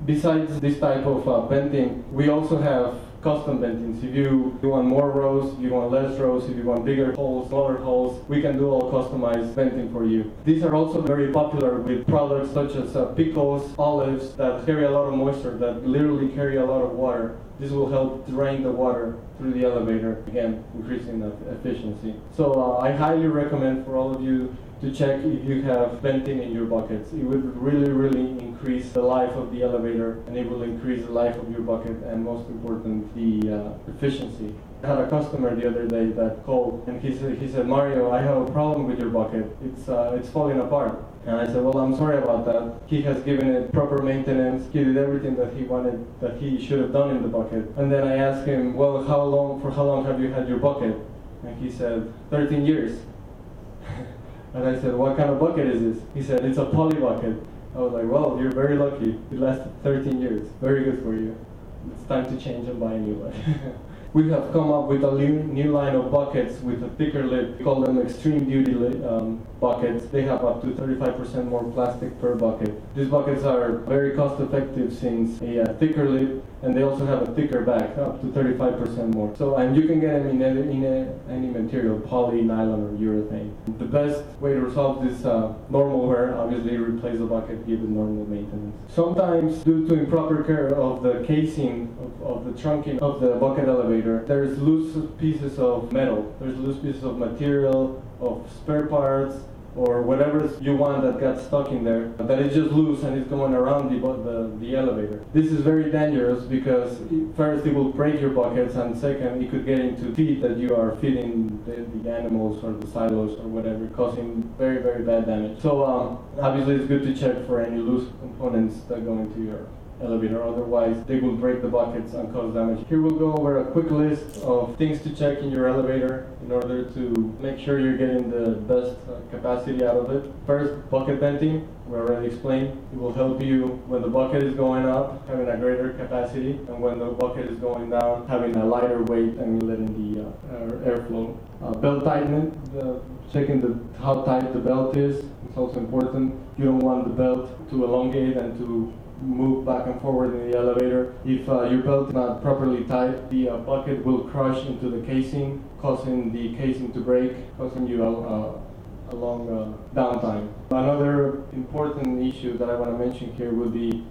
Besides this type of venting, we also have custom ventings. If you want more rows, if you want less rows, if you want bigger holes, smaller holes, we can do all customized venting for you. These are also very popular with products such as pickles, olives that carry a lot of moisture, that literally carry a lot of water. This will help drain the water through the elevator, again, increasing the efficiency. So I highly recommend for all of you to check if you have venting in your buckets. It would really increase the life of the elevator, and it will increase the life of your bucket, and most important, the efficiency. I had a customer the other day that called, and he said, Mario, I have a problem with your bucket. It's falling apart. And I said, well, I'm sorry about that. He has given it proper maintenance. He did everything that he wanted, that he should have done in the bucket. And then I asked him, well, for how long have you had your bucket? And he said, 13 years. And I said, what kind of bucket is this? He said, it's a poly bucket. I was like, well, you're very lucky. It lasted 13 years. Very good for you. It's time to change and buy a new one. We have come up with a new line of buckets with a thicker lid. We call them extreme duty buckets. They have up to 35% more plastic per bucket. These buckets are very cost effective since a thicker lid, and they also have a thicker back, up to 35% more. So, and you can get them in any material, poly, nylon, or urethane. The best way to resolve this normal wear, obviously replace the bucket, give it normal maintenance. Sometimes, due to improper care of the casing of the trunking of the bucket elevator, there's loose pieces of metal, there's loose pieces of material, of spare parts, or whatever you want that got stuck in there, that is just loose and it's going around the elevator. This is very dangerous because first it will break your buckets, and second it could get into feed that you are feeding the animals or the silos or whatever, causing very bad damage. So obviously it's good to check for any loose components that go into your elevator, otherwise they will break the buckets and cause damage. Here we'll go over a quick list of things to check in your elevator in order to make sure you're getting the best capacity out of it. First, bucket venting, we already explained. It will help you when the bucket is going up, having a greater capacity, and when the bucket is going down, having a lighter weight and letting the airflow. Belt tightening, checking how tight the belt is. It's also important. You don't want the belt to elongate and to move back and forward in the elevator. If your belt is not properly tight, the bucket will crush into the casing, causing the casing to break, causing you a long downtime. Another important issue that I want to mention here would be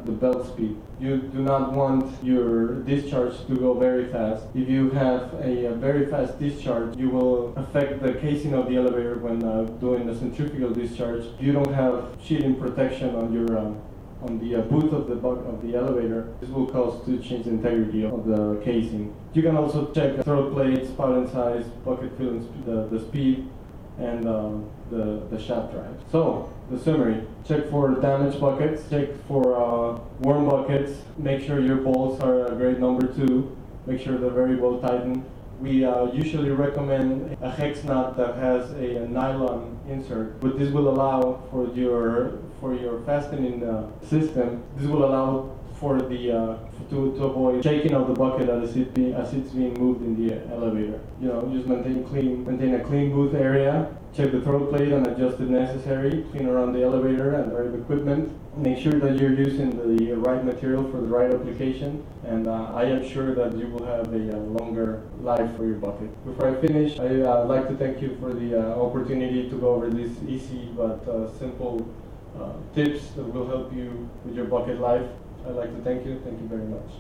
the belt speed. You do not want your discharge to go very fast. If you have a very fast discharge, you will affect the casing of the elevator when doing the centrifugal discharge. If you don't have sheeting protection on your on the boot of the elevator, this will cause to change the integrity of the casing. You can also check throat plates, spout and size, bucket fill, and the speed, and the shaft drive. So, the summary: check for damaged buckets, check for worn buckets, make sure your bolts are a grade number 2, make sure they're very well tightened. We usually recommend a hex nut that has a nylon insert, but this will allow for your fastening system. This will allow for the to avoid shaking of the bucket as it's being moved in the elevator. You know, just maintain a clean booth area. Check the throat plate and adjust it necessary. Clean around the elevator and drive equipment. Make sure that you're using the right material for the right application, and I am sure that you will have a longer life for your bucket. Before I finish, I'd like to thank you for the opportunity to go over these easy but simple tips that will help you with your bucket life. I'd like to thank you. Thank you very much.